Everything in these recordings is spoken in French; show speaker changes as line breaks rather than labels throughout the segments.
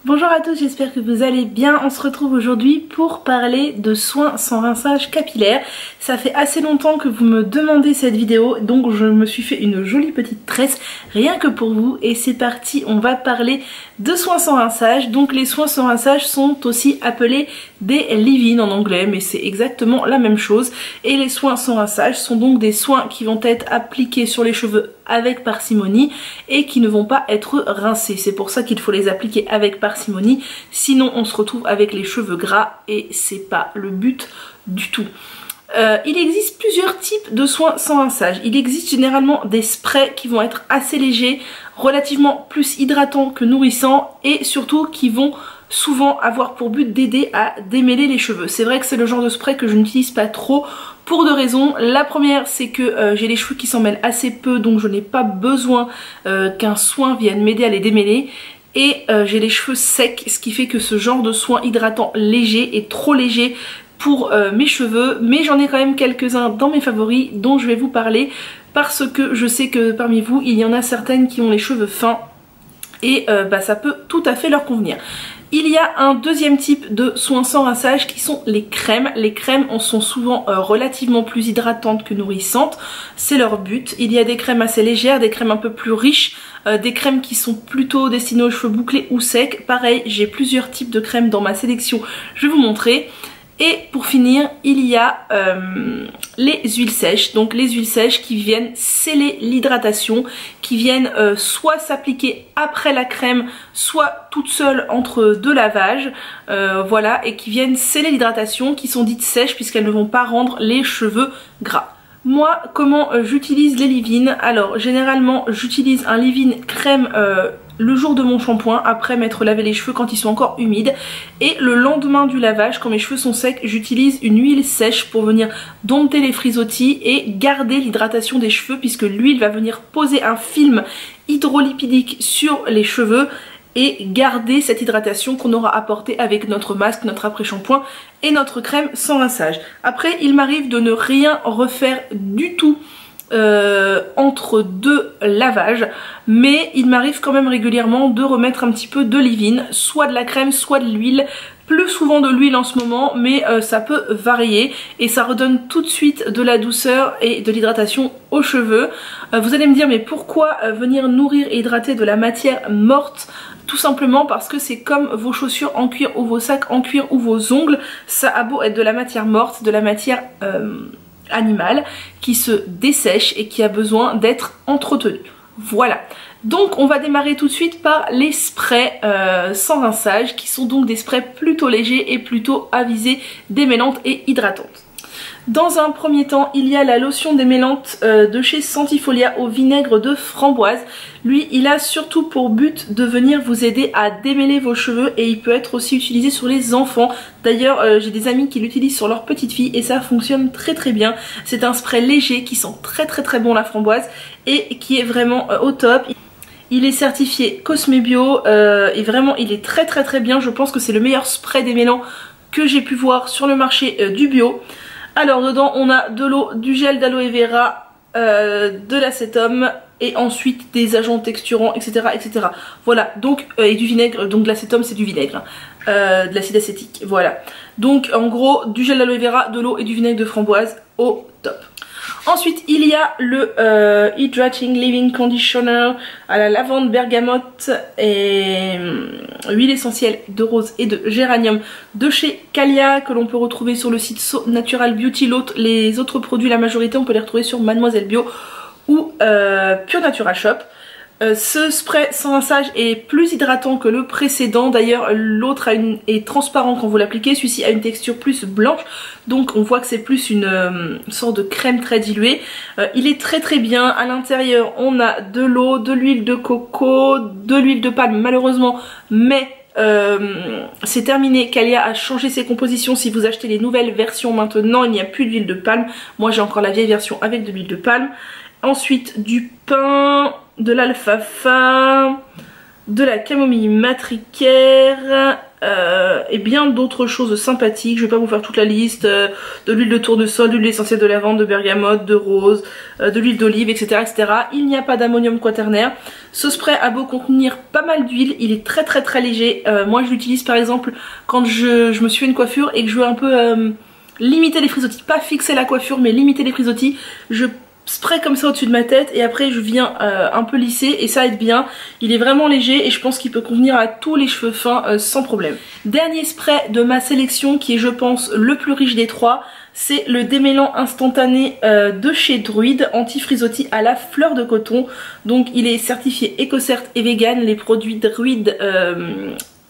Bonjour à tous, j'espère que vous allez bien. On se retrouve aujourd'hui pour parler de soins sans rinçage capillaire. Ça fait assez longtemps que vous me demandez cette vidéo, donc je me suis fait une jolie petite tresse rien que pour vous. Et c'est parti, on va parler de soins sans rinçage. Donc les soins sans rinçage sont aussi appelés des leave-in en anglais, mais c'est exactement la même chose. Et les soins sans rinçage sont donc des soins qui vont être appliqués sur les cheveux avec parcimonie et qui ne vont pas être rincés. C'est pour ça qu'il faut les appliquer avec parcimonie, sinon on se retrouve avec les cheveux gras et c'est pas le but du tout. Il existe plusieurs types de soins sans rinçage. Il existe généralement des sprays qui vont être assez légers, relativement plus hydratants que nourrissants et surtout qui vont souvent avoir pour but d'aider à démêler les cheveux. C'est vrai que c'est le genre de spray que je n'utilise pas trop pour deux raisons. La première, c'est que j'ai les cheveux qui s'en mêlent assez peu, donc je n'ai pas besoin qu'un soin vienne m'aider à les démêler. Et j'ai les cheveux secs, ce qui fait que ce genre de soin hydratant léger est trop léger pour mes cheveux. Mais j'en ai quand même quelques-uns dans mes favoris dont je vais vous parler parce que je sais que parmi vous, il y en a certaines qui ont les cheveux fins et ça peut tout à fait leur convenir. Il y a un deuxième type de soins sans rinçage qui sont les crèmes. Les crèmes en sont souvent relativement plus hydratantes que nourrissantes, c'est leur but. Il y a des crèmes assez légères, des crèmes un peu plus riches, des crèmes qui sont plutôt destinées aux cheveux bouclés ou secs. Pareil, j'ai plusieurs types de crèmes dans ma sélection, je vais vous montrer. Et pour finir, il y a les huiles sèches, donc les huiles sèches qui viennent sceller l'hydratation, qui viennent soit s'appliquer après la crème, soit toutes seules entre deux lavages, voilà, et qui viennent sceller l'hydratation, qui sont dites sèches puisqu'elles ne vont pas rendre les cheveux gras. Moi, comment j'utilise les leave-in? Alors, généralement, j'utilise un leave-in crème le jour de mon shampoing, après m'être lavé les cheveux quand ils sont encore humides. Et le lendemain du lavage, quand mes cheveux sont secs, j'utilise une huile sèche pour venir dompter les frisottis et garder l'hydratation des cheveux, puisque l'huile va venir poser un film hydrolipidique sur les cheveux et garder cette hydratation qu'on aura apportée avec notre masque, notre après-shampoing et notre crème sans rinçage. Après, il m'arrive de ne rien refaire du tout entre deux lavages, mais il m'arrive quand même régulièrement de remettre un petit peu de leave-in, soit de la crème, soit de l'huile. Plus souvent de l'huile en ce moment, mais ça peut varier et ça redonne tout de suite de la douceur et de l'hydratation aux cheveux. Vous allez me dire, mais pourquoi venir nourrir et hydrater de la matière morte? Tout simplement parce que c'est comme vos chaussures en cuir ou vos sacs en cuir ou vos ongles, ça a beau être de la matière morte, de la matière animale qui se dessèche et qui a besoin d'être entretenue. Voilà, donc on va démarrer tout de suite par les sprays sans rinçage, qui sont donc des sprays plutôt légers et plutôt à visée démêlante et hydratante. Dans un premier temps, il y a la lotion démêlante de chez Sentifolia au vinaigre de framboise. Lui, il a surtout pour but de venir vous aider à démêler vos cheveux et il peut être aussi utilisé sur les enfants. D'ailleurs, j'ai des amis qui l'utilisent sur leurs petites filles et ça fonctionne très très bien. C'est un spray léger qui sent très très très bon la framboise et qui est vraiment au top. Il est certifié Cosme Bio et vraiment il est très très très bien. Je pense que c'est le meilleur spray démêlant que j'ai pu voir sur le marché du bio. Alors dedans on a de l'eau, du gel d'aloe vera, de l'acétum et ensuite des agents texturants, etc. etc. Voilà, donc et du vinaigre, donc de l'acétum c'est du vinaigre, de l'acide acétique, voilà. Donc en gros du gel d'aloe vera, de l'eau et du vinaigre de framboise au top. Ensuite il y a le Hydrating Leave-in Conditioner à la lavande, bergamote et huile essentielle de rose et de géranium de chez Calia, que l'on peut retrouver sur le site So Natural Beauty. Les autres produits, la majorité, on peut les retrouver sur Mademoiselle Bio ou Pure Natura Shop. Ce spray sans rinçage est plus hydratant que le précédent. D'ailleurs l'autre est transparent quand vous l'appliquez, celui-ci a une texture plus blanche, donc on voit que c'est plus une sorte de crème très diluée. Il est très très bien. À l'intérieur on a de l'eau, de l'huile de coco, de l'huile de palme malheureusement, mais c'est terminé. Calia a changé ses compositions. Si vous achetez les nouvelles versions maintenant, il n'y a plus d'huile de palme. Moi j'ai encore la vieille version avec de l'huile de palme. Ensuite du pain, de l'alfalfa, de la camomille matricaire et bien d'autres choses sympathiques. Je vais pas vous faire toute la liste, de l'huile de tournesol, de l'huile essentielle de lavande, de bergamote, de rose, de l'huile d'olive, etc., etc. Il n'y a pas d'ammonium quaternaire. Ce spray a beau contenir pas mal d'huile, il est très léger. Moi je l'utilise par exemple quand je me suis fait une coiffure et que je veux un peu limiter les frisottis, pas fixer la coiffure mais limiter les frisottis. Je spray comme ça au-dessus de ma tête et après je viens un peu lisser et ça aide bien. Il est vraiment léger et je pense qu'il peut convenir à tous les cheveux fins sans problème. Dernier spray de ma sélection qui est je pense le plus riche des trois, c'est le démêlant instantané de chez Druid, anti-frisottis à la fleur de coton. Donc il est certifié EcoCert et vegan. Les produits Druid,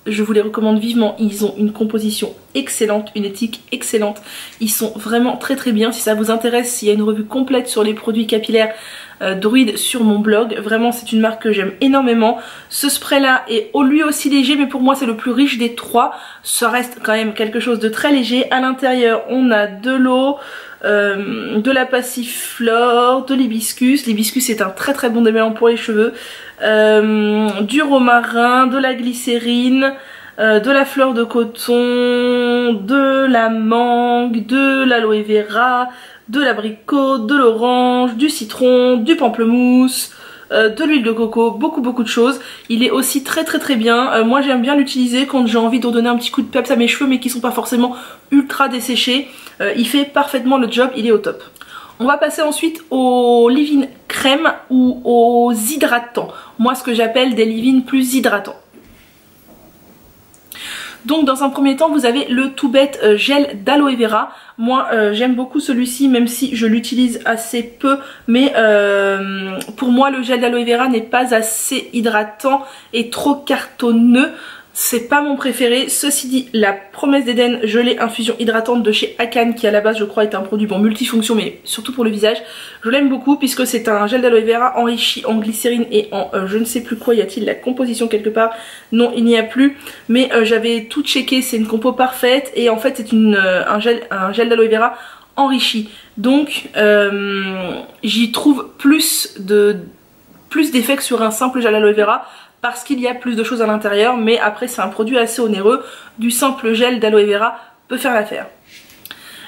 je vous les recommande vivement, ils ont une composition excellente, une éthique excellente, ils sont vraiment très bien. Si ça vous intéresse, s'il y a une revue complète sur les produits capillaires Druid sur mon blog, vraiment c'est une marque que j'aime énormément. Ce spray là est lui aussi léger mais pour moi c'est le plus riche des trois, ça reste quand même quelque chose de très léger. À l'intérieur on a de l'eau, de la passiflore, de l'hibiscus. L'hibiscus est un très bon démêlant pour les cheveux, du romarin, de la glycérine, de la fleur de coton, de la mangue, de l'aloe vera, de l'abricot, de l'orange, du citron, du pamplemousse, de l'huile de coco, beaucoup de choses. Il est aussi très bien. Moi j'aime bien l'utiliser quand j'ai envie de redonner un petit coup de peps à mes cheveux mais qui sont pas forcément ultra desséchés. Il fait parfaitement le job, il est au top. On va passer ensuite aux leave-in crème ou aux hydratants. Moi ce que j'appelle des leave-in plus hydratants. Donc dans un premier temps vous avez le tout bête gel d'aloe vera. Moi j'aime beaucoup celui-ci même si je l'utilise assez peu, mais pour moi le gel d'aloe vera n'est pas assez hydratant et trop cartonneux. C'est pas mon préféré. Ceci dit, la promesse d'Eden gelée infusion hydratante de chez Akan, qui à la base je crois est un produit bon multifonction mais surtout pour le visage, je l'aime beaucoup puisque c'est un gel d'aloe vera enrichi en glycérine et en je ne sais plus quoi. Y a-t-il la composition quelque part? Non, il n'y a plus, mais j'avais tout checké, c'est une compo parfaite et en fait c'est un gel d'aloe vera enrichi. Donc j'y trouve plus d'effets que sur un simple gel d'aloe vera, parce qu'il y a plus de choses à l'intérieur, mais après c'est un produit assez onéreux. Du simple gel d'aloe vera peut faire l'affaire.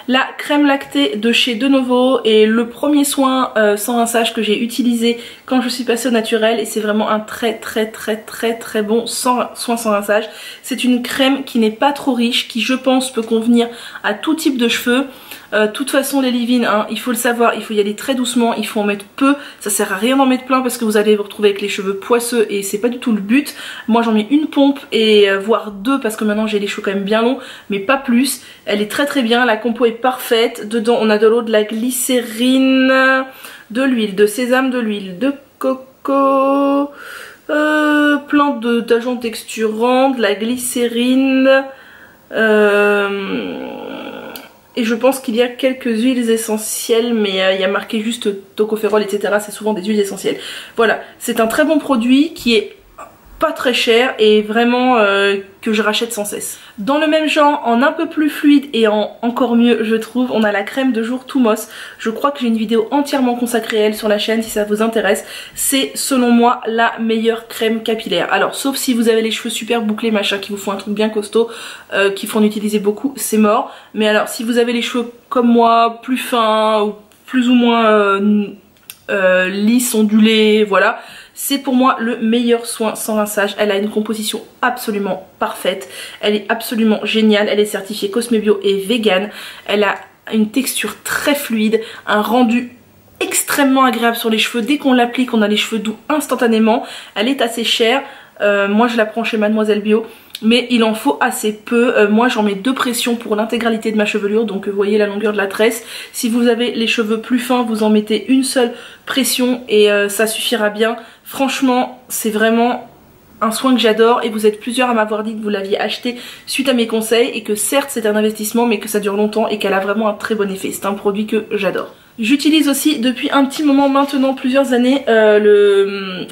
La crème lactée de chez De Novo est le premier soin sans rinçage que j'ai utilisé quand je suis passée au naturel et c'est vraiment un très bon soin sans rinçage. C'est une crème qui n'est pas trop riche, qui je pense peut convenir à tout type de cheveux. De toute façon les leave-in, hein, il faut le savoir, il faut y aller très doucement, il faut en mettre peu, ça sert à rien d'en mettre plein parce que vous allez vous retrouver avec les cheveux poisseux et c'est pas du tout le but. Moi j'en mets une pompe et voire deux parce que maintenant j'ai les cheveux quand même bien longs, mais pas plus. Elle est très bien, la compo est parfaite. Dedans on a de l'eau, de la glycérine, de l'huile de sésame, de l'huile de coco, plein d'agents texturants, de la glycérine, et je pense qu'il y a quelques huiles essentielles, mais il y a marqué juste tocopherol, etc. C'est souvent des huiles essentielles. Voilà, c'est un très bon produit qui est pas très cher et vraiment que je rachète sans cesse. Dans le même genre, en un peu plus fluide et en encore mieux je trouve, on a la crème de jour Thumos. Je crois que j'ai une vidéo entièrement consacrée à elle sur la chaîne si ça vous intéresse. C'est selon moi la meilleure crème capillaire. Alors sauf si vous avez les cheveux super bouclés machin, qui vous font un truc bien costaud, qu'il faut en utiliser beaucoup, c'est mort. Mais alors si vous avez les cheveux comme moi, plus fins ou plus ou moins lisses, ondulés, voilà, c'est pour moi le meilleur soin sans rinçage. Elle a une composition absolument parfaite, elle est absolument géniale, elle est certifiée Cosmebio et vegan, elle a une texture très fluide, un rendu extrêmement agréable sur les cheveux. Dès qu'on l'applique on a les cheveux doux instantanément. Elle est assez chère, moi je la prends chez Mademoiselle Bio, mais il en faut assez peu. Moi j'en mets 2 pressions pour l'intégralité de ma chevelure, donc vous voyez la longueur de la tresse. Si vous avez les cheveux plus fins, vous en mettez une seule pression et ça suffira bien. Franchement c'est vraiment un soin que j'adore et vous êtes plusieurs à m'avoir dit que vous l'aviez acheté suite à mes conseils et que certes c'est un investissement mais que ça dure longtemps et qu'elle a vraiment un très bon effet. C'est un produit que j'adore. J'utilise aussi depuis un petit moment maintenant, plusieurs années, le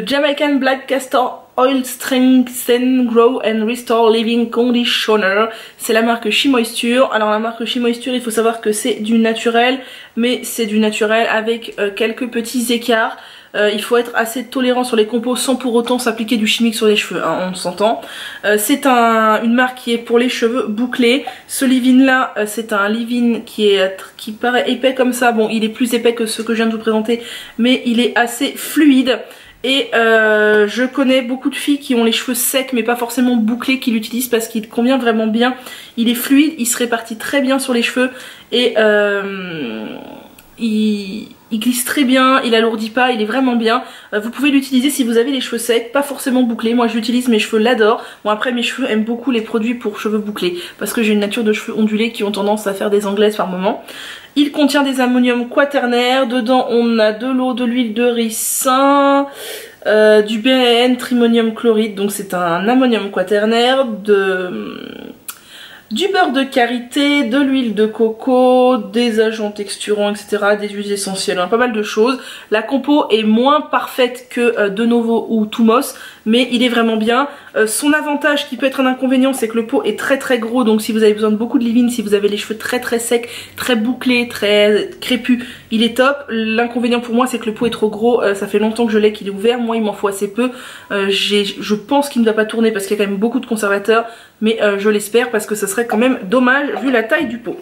Jamaican Black Castor Oil Strengthen Grow and Restore Living Conditioner. C'est la marque She Moisture. Alors la marque She Moisture, il faut savoir que c'est du naturel, mais c'est du naturel avec quelques petits écarts. Il faut être assez tolérant sur les compos sans pour autant s'appliquer du chimique sur les cheveux, hein, on s'entend. C'est une marque qui est pour les cheveux bouclés. Ce leave-in là, c'est un leave-in qui paraît épais comme ça. Bon, il est plus épais que ce que je viens de vous présenter, mais il est assez fluide. Et je connais beaucoup de filles qui ont les cheveux secs mais pas forcément bouclés qui l'utilisent parce qu'il convient vraiment bien. Il est fluide, il se répartit très bien sur les cheveux et il glisse très bien, il alourdit pas, il est vraiment bien. Vous pouvez l'utiliser si vous avez les cheveux secs, pas forcément bouclés. Moi je l'utilise, mes cheveux l'adorent. Bon après mes cheveux aiment beaucoup les produits pour cheveux bouclés parce que j'ai une nature de cheveux ondulés qui ont tendance à faire des anglaises par moment. Il contient des ammoniums quaternaires, dedans on a de l'eau, de l'huile de ricin, du BAN trimonium chloride, donc c'est un ammonium quaternaire, du beurre de karité, de l'huile de coco, des agents texturants, etc., des huiles essentielles, hein, pas mal de choses. La compo est moins parfaite que De Novo ou Thumos, mais il est vraiment bien. Son avantage qui peut être un inconvénient, c'est que le pot est très très gros, donc si vous avez besoin de beaucoup de leave-in, si vous avez les cheveux très très secs, très bouclés, très crépus, il est top. L'inconvénient pour moi, c'est que le pot est trop gros, ça fait longtemps que je l'ai, qu'il est ouvert, moi il m'en faut assez peu. Je pense qu'il ne va pas tourner parce qu'il y a quand même beaucoup de conservateurs, mais je l'espère parce que ça serait quand même dommage vu la taille du pot.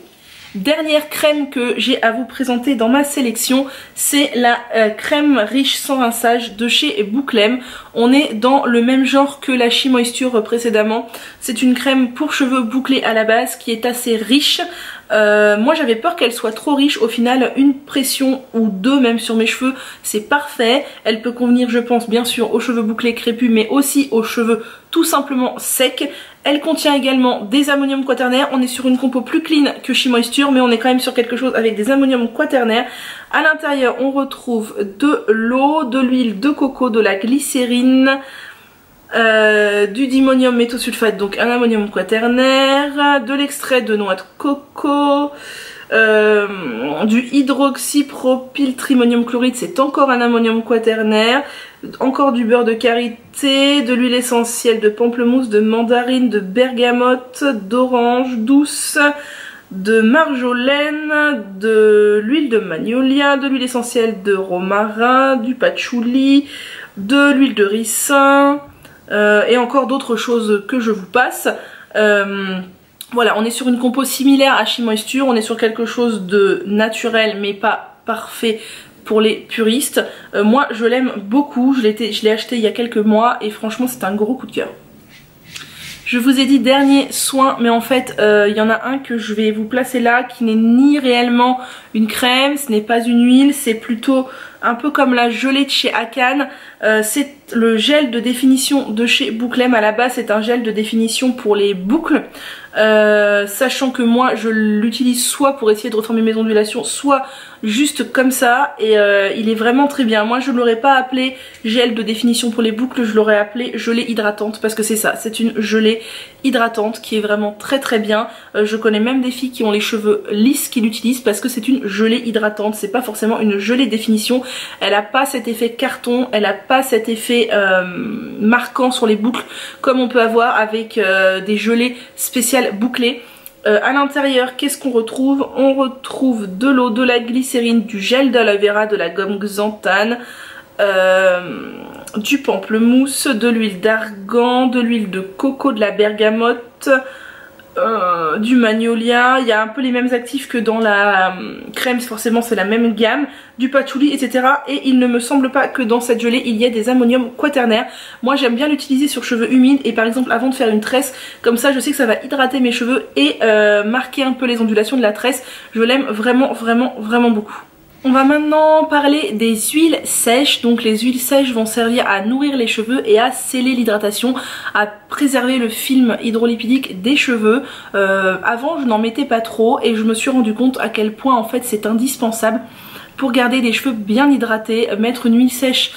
Dernière crème que j'ai à vous présenter dans ma sélection, c'est la crème riche sans rinçage de chez Bouclem. On est dans le même genre que la She Moisture précédemment. C'est une crème pour cheveux bouclés à la base qui est assez riche. Moi j'avais peur qu'elle soit trop riche, au final une pression ou deux même sur mes cheveux c'est parfait. Elle peut convenir je pense bien sûr aux cheveux bouclés crépus mais aussi aux cheveux tout simplement secs. Elle contient également des ammoniums quaternaires, on est sur une compo plus clean que She Moisture mais on est quand même sur quelque chose avec des ammoniums quaternaires. À l'intérieur on retrouve de l'eau, de l'huile de coco, de la glycérine, du dimonium méthosulfate, donc un ammonium quaternaire, de l'extrait de noix de coco, du hydroxypropyltrimonium chloride, c'est encore un ammonium quaternaire, encore du beurre de karité, de l'huile essentielle de pamplemousse, de mandarine, de bergamote, d'orange douce, de marjolaine, de l'huile de magnolia, de l'huile essentielle de romarin, du patchouli, de l'huile de ricin, et encore d'autres choses que je vous passe. Voilà, on est sur une compo similaire à She Moisture, on est sur quelque chose de naturel mais pas parfait pour les puristes. Moi je l'aime beaucoup, je l'ai acheté il y a quelques mois et franchement c'est un gros coup de cœur. Je vous ai dit dernier soin, mais en fait il y en a un que je vais vous placer là qui n'est ni réellement une crème, ce n'est pas une huile, c'est plutôt un peu comme la gelée de chez Akan. C'est le gel de définition de chez Bouclem. À la base c'est un gel de définition pour les boucles, sachant que moi je l'utilise soit pour essayer de reformer mes ondulations, soit juste comme ça, et il est vraiment très bien. Moi je ne l'aurais pas appelé gel de définition pour les boucles, je l'aurais appelé gelée hydratante parce que c'est ça, c'est une gelée hydratante qui est vraiment très très bien. Je connais même des filles qui ont les cheveux lisses qui l'utilisent parce que c'est une gelée hydratante, c'est pas forcément une gelée définition. Elle a pas cet effet carton, elle a pas cet effet marquant sur les boucles comme on peut avoir avec des gelées spéciales bouclées. À l'intérieur, qu'est-ce qu'on retrouve? On retrouve de l'eau, de la glycérine, du gel d'aloe vera, de la gomme xanthane, du pamplemousse, de l'huile d'argan, de l'huile de coco, de la bergamote, du magnolia. Il y a un peu les mêmes actifs que dans la crème, forcément c'est la même gamme, du patchouli, etc. Et il ne me semble pas que dans cette gelée il y ait des ammoniums quaternaires. Moi j'aime bien l'utiliser sur cheveux humides et par exemple avant de faire une tresse, comme ça je sais que ça va hydrater mes cheveux et marquer un peu les ondulations de la tresse. Je l'aime vraiment vraiment vraiment beaucoup. On va maintenant parler des huiles sèches. Donc les huiles sèches vont servir à nourrir les cheveux et à sceller l'hydratation, à préserver le film hydrolipidique des cheveux. Avant je n'en mettais pas trop et je me suis rendu compte à quel point en fait c'est indispensable pour garder des cheveux bien hydratés. Mettre une huile sèche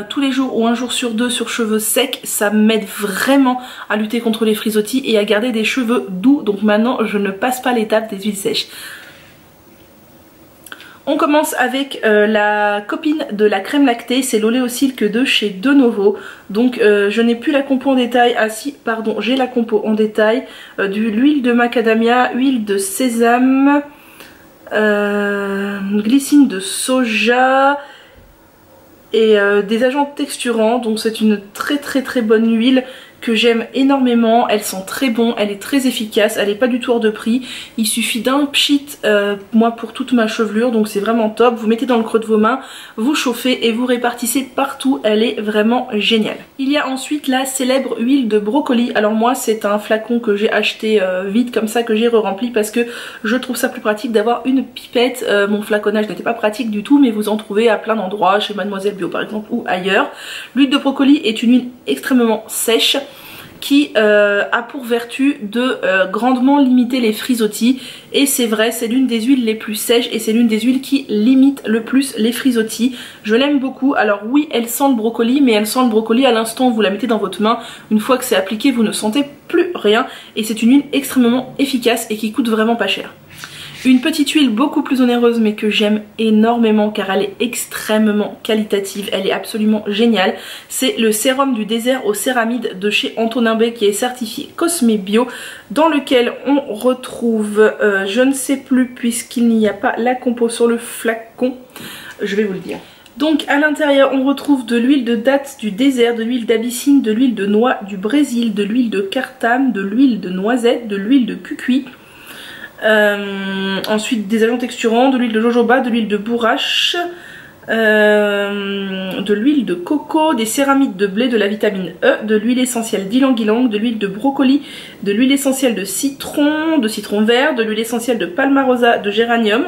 tous les jours ou un jour sur deux sur cheveux secs, ça m'aide vraiment à lutter contre les frisottis et à garder des cheveux doux. Donc maintenant je ne passe pas l'étape des huiles sèches. On commence avec la copine de la crème lactée, c'est l'oléosilk de chez De Novo. Donc je n'ai plus la compo en détail, ah si pardon j'ai la compo en détail, de l'huile de macadamia, huile de sésame, glycine de soja, et des agents texturants, donc c'est une très bonne huile que j'aime énormément. Elle sent très bon, elle est très efficace, elle est pas du tout hors de prix. Il suffit d'un pchit moi pour toute ma chevelure, donc c'est vraiment top. Vous mettez dans le creux de vos mains, vous chauffez et vous répartissez partout, elle est vraiment géniale. Il y a ensuite la célèbre huile de brocoli. Alors moi c'est un flacon que j'ai acheté vide comme ça, que j'ai re-rempli parce que je trouve ça plus pratique d'avoir une pipette. Mon flaconnage n'était pas pratique du tout, mais vous en trouvez à plein d'endroits, chez Mademoiselle Bio par exemple ou ailleurs. L'huile de brocoli est une huile extrêmement sèche qui a pour vertu de grandement limiter les frisottis, et c'est vrai, c'est l'une des huiles les plus sèches et c'est l'une des huiles qui limite le plus les frisottis. Je l'aime beaucoup. Alors oui, elle sent le brocoli, mais elle sent le brocoli à l'instant où vous la mettez dans votre main. Une fois que c'est appliqué, vous ne sentez plus rien, et c'est une huile extrêmement efficace et qui coûte vraiment pas cher. Une petite huile beaucoup plus onéreuse mais que j'aime énormément car elle est extrêmement qualitative, elle est absolument géniale. C'est le sérum du désert aux céramides de chez Antonin Bay qui est certifié Cosme Bio, dans lequel on retrouve, je ne sais plus puisqu'il n'y a pas la compo sur le flacon, je vais vous le dire. Donc à l'intérieur on retrouve de l'huile de dattes du désert, de l'huile d'abyssine, de l'huile de noix du Brésil, de l'huile de cartame, de l'huile de noisette, de l'huile de cucuy. Ensuite des agents texturants, de l'huile de jojoba, de l'huile de bourrache, de l'huile de coco, des céramides de blé, de la vitamine E, de l'huile essentielle d'ylang-ylang, de l'huile de brocoli, de l'huile essentielle de citron vert, de l'huile essentielle de palmarosa, de géranium,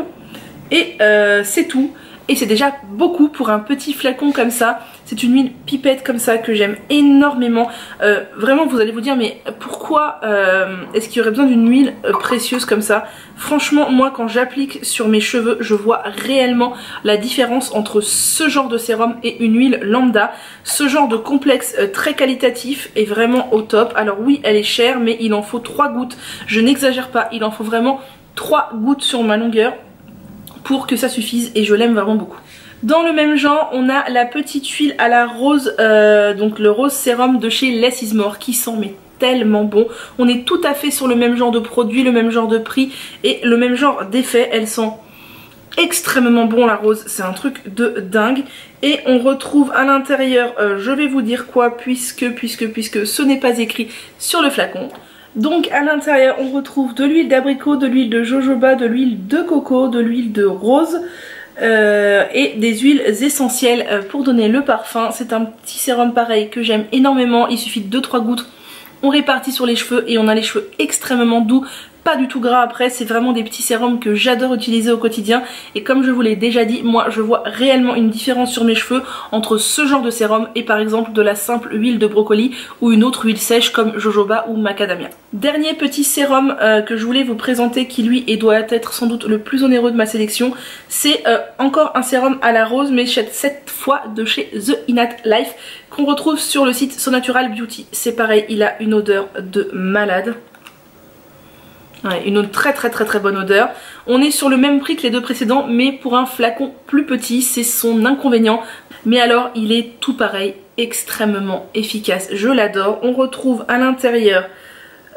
et c'est tout. Et c'est déjà beaucoup pour un petit flacon comme ça. C'est une huile pipette comme ça que j'aime énormément. Vraiment vous allez vous dire mais pourquoi est-ce qu'il y aurait besoin d'une huile précieuse comme ça? Franchement moi quand j'applique sur mes cheveux je vois réellement la différence entre ce genre de sérum et une huile lambda. Ce genre de complexe très qualitatif est vraiment au top. Alors oui elle est chère mais il en faut 3 gouttes. Je n'exagère pas, il en faut vraiment 3 gouttes sur ma longueur pour que ça suffise et je l'aime vraiment beaucoup. Dans le même genre on a la petite huile à la rose, donc le rose sérum de chez Less Is More qui sent mais tellement bon. On est tout à fait sur le même genre de produit, le même genre de prix et le même genre d'effet. Elle sent extrêmement bon la rose, c'est un truc de dingue. Et on retrouve à l'intérieur, je vais vous dire quoi puisque ce n'est pas écrit sur le flacon. Donc à l'intérieur on retrouve de l'huile d'abricot, de l'huile de jojoba, de l'huile de coco, de l'huile de rose et des huiles essentielles pour donner le parfum. C'est un petit sérum pareil que j'aime énormément, il suffit de 2-3 gouttes, on répartit sur les cheveux et on a les cheveux extrêmement doux. Pas du tout gras après, c'est vraiment des petits sérums que j'adore utiliser au quotidien. Et comme je vous l'ai déjà dit, moi je vois réellement une différence sur mes cheveux entre ce genre de sérum et par exemple de la simple huile de brocoli ou une autre huile sèche comme jojoba ou macadamia. Dernier petit sérum que je voulais vous présenter qui lui doit être sans doute le plus onéreux de ma sélection. C'est encore un sérum à la rose mais cette fois de chez The Innate Life qu'on retrouve sur le site So Natural Beauty. C'est pareil, il a une odeur de malade. Ouais, une très bonne odeur. On est sur le même prix que les deux précédents mais pour un flacon plus petit, c'est son inconvénient. Mais alors il est tout pareil, extrêmement efficace, je l'adore. On retrouve à l'intérieur,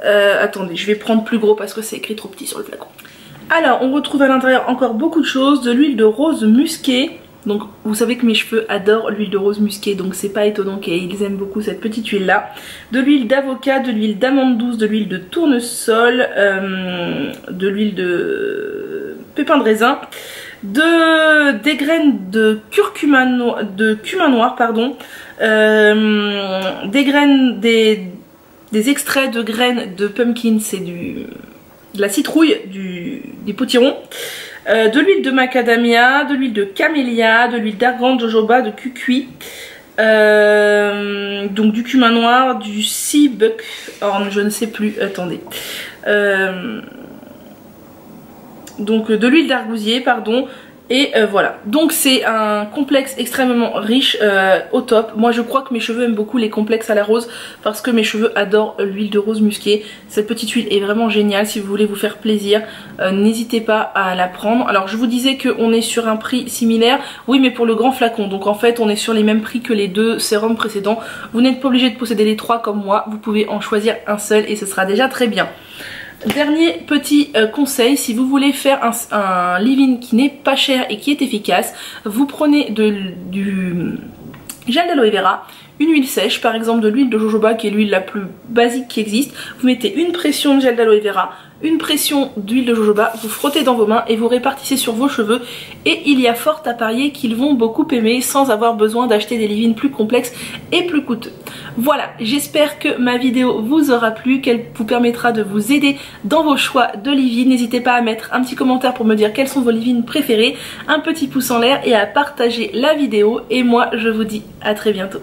attendez je vais prendre plus gros parce que c'est écrit trop petit sur le flacon. Alors on retrouve à l'intérieur encore beaucoup de choses, de l'huile de rose musquée. Donc vous savez que mes cheveux adorent l'huile de rose musquée, donc c'est pas étonnant qu'ils aiment beaucoup cette petite huile là. De l'huile d'avocat, de l'huile d'amande douce, de l'huile de tournesol, de l'huile de pépins de raisin, des graines de curcuma cumin noir pardon, des extraits de graines de pumpkin, c'est de la citrouille, des potirons. De l'huile de macadamia, de l'huile de camélia, de l'huile d'argan, de jojoba, de cucuy, donc du cumin noir, du sea buckhorn, je ne sais plus, attendez, donc de l'huile d'argousier pardon. Et voilà, donc c'est un complexe extrêmement riche, au top. Moi je crois que mes cheveux aiment beaucoup les complexes à la rose parce que mes cheveux adorent l'huile de rose musquée. Cette petite huile est vraiment géniale, si vous voulez vous faire plaisir, n'hésitez pas à la prendre. Alors je vous disais qu'on est sur un prix similaire, oui mais pour le grand flacon, donc en fait on est sur les mêmes prix que les deux sérums précédents. Vous n'êtes pas obligé de posséder les trois comme moi, vous pouvez en choisir un seul et ce sera déjà très bien. Dernier petit conseil, si vous voulez faire un leave-in qui n'est pas cher et qui est efficace, vous prenez gel d'aloe vera, une huile sèche, par exemple de l'huile de jojoba qui est l'huile la plus basique qui existe. Vous mettez une pression de gel d'aloe vera, une pression d'huile de jojoba, vous frottez dans vos mains et vous répartissez sur vos cheveux, et il y a fort à parier qu'ils vont beaucoup aimer sans avoir besoin d'acheter des leave-in plus complexes et plus coûteux. Voilà, j'espère que ma vidéo vous aura plu, qu'elle vous permettra de vous aider dans vos choix de leave-in. N'hésitez pas à mettre un petit commentaire pour me dire quels sont vos leave-in préférés, un petit pouce en l'air et à partager la vidéo, et moi je vous dis à très bientôt.